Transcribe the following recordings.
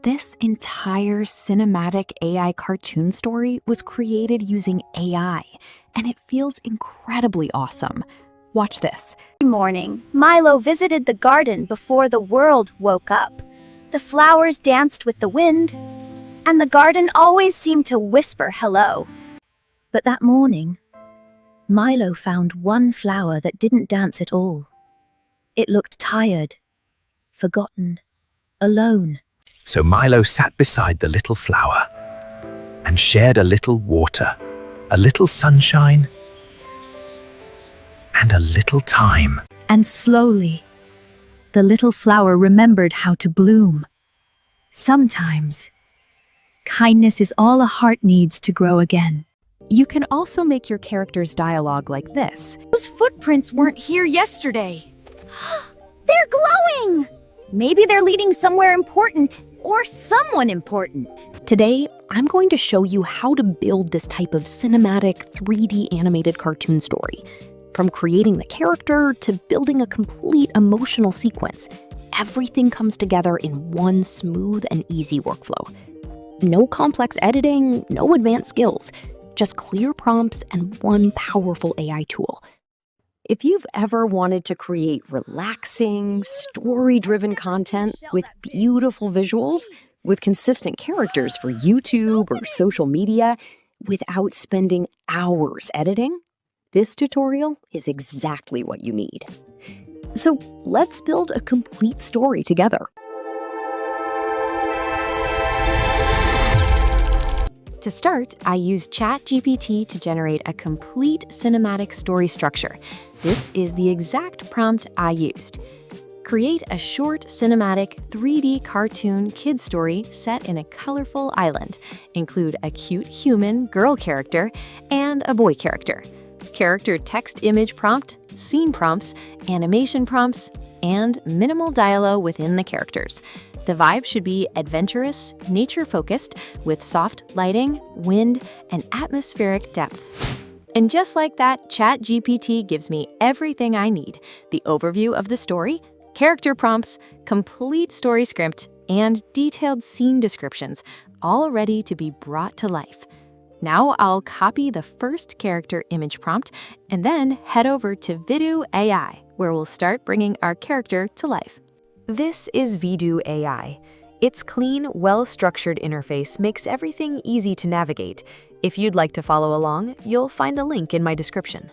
This entire cinematic AI cartoon story was created using AI, and it feels incredibly awesome. Watch this. Every morning, Milo visited the garden before the world woke up. The flowers danced with the wind, and the garden always seemed to whisper hello. But that morning, Milo found one flower that didn't dance at all. It looked tired, forgotten, alone. So Milo sat beside the little flower and shared a little water, a little sunshine, and a little time. And slowly, the little flower remembered how to bloom. Sometimes, kindness is all a heart needs to grow again. You can also make your character's dialogue like this. Those footprints weren't here yesterday. They're glowing! Maybe they're leading somewhere important. Or someone important. Today, I'm going to show you how to build this type of cinematic 3D animated cartoon story. From creating the character to building a complete emotional sequence, everything comes together in one smooth and easy workflow. No complex editing, no advanced skills, just clear prompts and one powerful AI tool. If you've ever wanted to create relaxing, story-driven content with beautiful visuals, with consistent characters for YouTube or social media, without spending hours editing, this tutorial is exactly what you need. So let's build a complete story together. To start, I used ChatGPT to generate a complete cinematic story structure. This is the exact prompt I used. Create a short, cinematic, 3D cartoon kid story set in a colorful island. Include a cute human girl character and a boy character. Character text image prompt, scene prompts, animation prompts, and minimal dialogue within the characters. The vibe should be adventurous, nature-focused, with soft lighting, wind, and atmospheric depth. And just like that, ChatGPT gives me everything I need: the overview of the story, character prompts, complete story script, and detailed scene descriptions, all ready to be brought to life. Now I'll copy the first character image prompt and then head over to Vidu AI, where we'll start bringing our character to life. This is Vidu AI. Its clean, well-structured interface makes everything easy to navigate. If you'd like to follow along, you'll find a link in my description.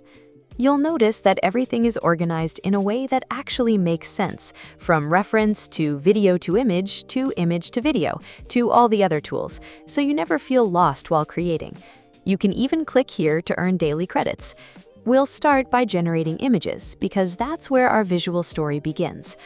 You'll notice that everything is organized in a way that actually makes sense, from reference to video to image to video, to all the other tools, so you never feel lost while creating. You can even click here to earn daily credits. We'll start by generating images, because that's where our visual story begins.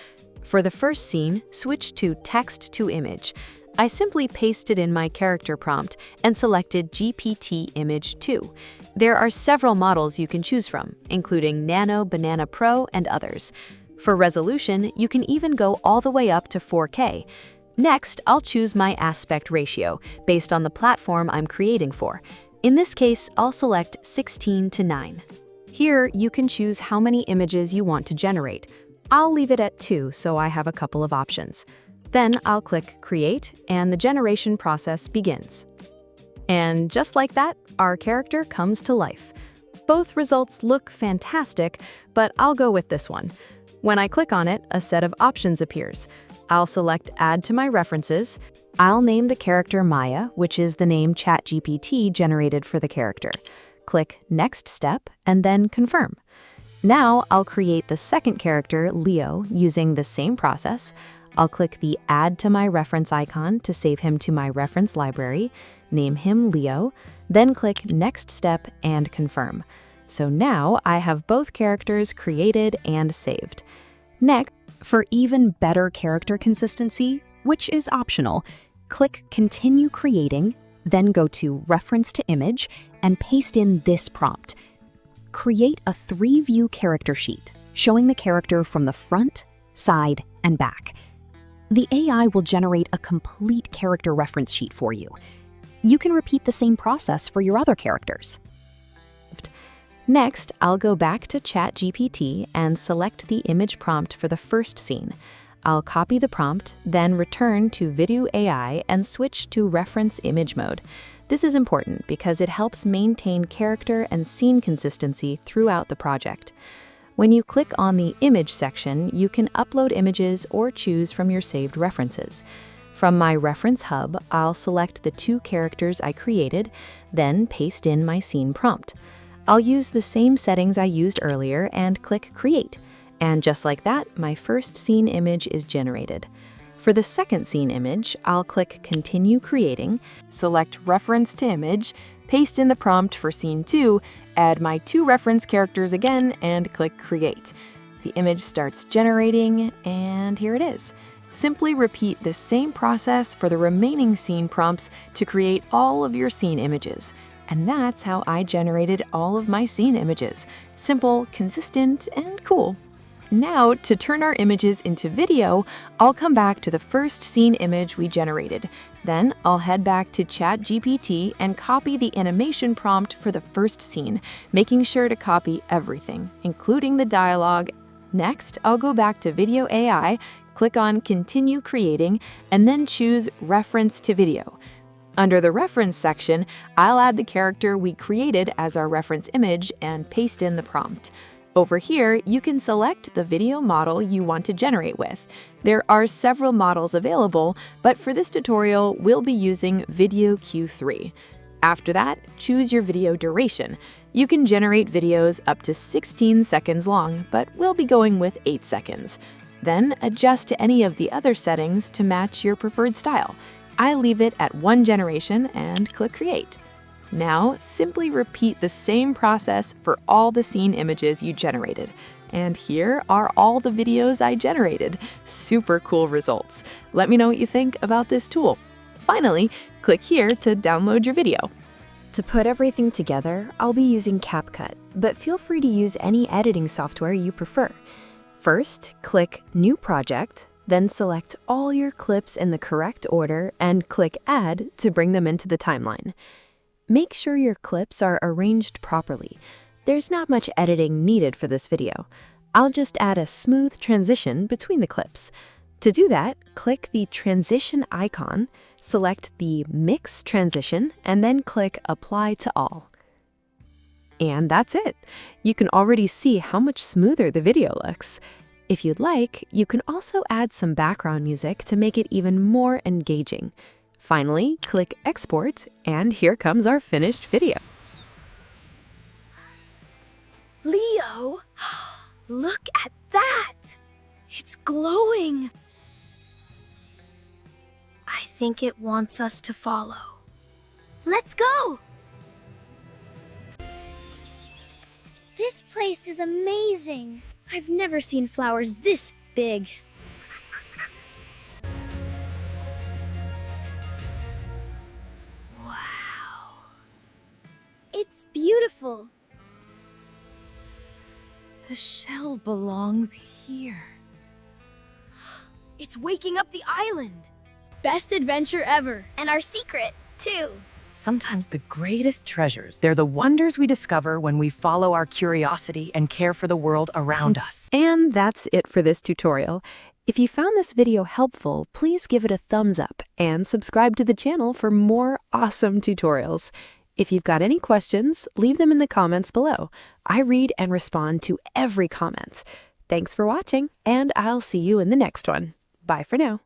For the first scene, switch to text to image. I simply pasted in my character prompt and selected GPT Image 2. There are several models you can choose from, including Nano, Banana Pro, and others. For resolution, you can even go all the way up to 4K. Next, I'll choose my aspect ratio based on the platform I'm creating for. In this case, I'll select 16:9. Here, you can choose how many images you want to generate. I'll leave it at 2 so I have a couple of options. Then I'll click Create, and the generation process begins. And just like that, our character comes to life. Both results look fantastic, but I'll go with this one. When I click on it, a set of options appears. I'll select Add to my references. I'll name the character Maya, which is the name ChatGPT generated for the character. Click Next Step, and then Confirm. Now I'll create the second character, Leo, using the same process. I'll click the Add to my reference icon to save him to my reference library, name him Leo, then click Next Step and Confirm. So now I have both characters created and saved. Next, for even better character consistency, which is optional, click Continue Creating, then go to Reference to Image and paste in this prompt. Create a 3-view character sheet showing the character from the front, side, and back. The AI will generate a complete character reference sheet for you. You can repeat the same process for your other characters. Next, I'll go back to ChatGPT and select the image prompt for the first scene. I'll copy the prompt, then return to Vidu AI and switch to reference image mode. This is important because it helps maintain character and scene consistency throughout the project. When you click on the Image section, you can upload images or choose from your saved references. From my reference hub, I'll select the 2 characters I created, then paste in my scene prompt. I'll use the same settings I used earlier and click Create. And just like that, my first scene image is generated. For the second scene image, I'll click Continue Creating, select Reference to Image, paste in the prompt for scene 2, add my 2 reference characters again, and click Create. The image starts generating, and here it is. Simply repeat the same process for the remaining scene prompts to create all of your scene images. And that's how I generated all of my scene images. Simple, consistent, and cool. Now, to turn our images into video, I'll come back to the first scene image we generated. Then I'll head back to ChatGPT and copy the animation prompt for the first scene, making sure to copy everything, including the dialogue. Next, I'll go back to Vidu AI, click on Continue Creating, and then choose Reference to Video. Under the Reference section, I'll add the character we created as our reference image and paste in the prompt. Over here, you can select the video model you want to generate with. There are several models available, but for this tutorial, we'll be using Video Q3. After that, choose your video duration. You can generate videos up to 16 seconds long, but we'll be going with 8 seconds. Then adjust to any of the other settings to match your preferred style. I leave it at 1 generation and click Create. Now, simply repeat the same process for all the scene images you generated. And here are all the videos I generated. Super cool results. Let me know what you think about this tool. Finally, click here to download your video. To put everything together, I'll be using CapCut, but feel free to use any editing software you prefer. First, click New Project, then select all your clips in the correct order and click Add to bring them into the timeline. Make sure your clips are arranged properly. There's not much editing needed for this video. I'll just add a smooth transition between the clips. To do that, click the transition icon, select the Mix Transition, and then click Apply to All. And that's it. You can already see how much smoother the video looks. If you'd like, you can also add some background music to make it even more engaging. Finally, click Export, and here comes our finished video. Leo, look at that! It's glowing! I think it wants us to follow. Let's go! This place is amazing. I've never seen flowers this big. Wow. It's beautiful. The shell belongs here. It's waking up the island. Best adventure ever. And our secret, too. Sometimes the greatest treasures, they're the wonders we discover when we follow our curiosity and care for the world around us. And that's it for this tutorial. If you found this video helpful, please give it a thumbs up and subscribe to the channel for more awesome tutorials. If you've got any questions, leave them in the comments below. I read and respond to every comment. Thanks for watching, and I'll see you in the next one. Bye for now.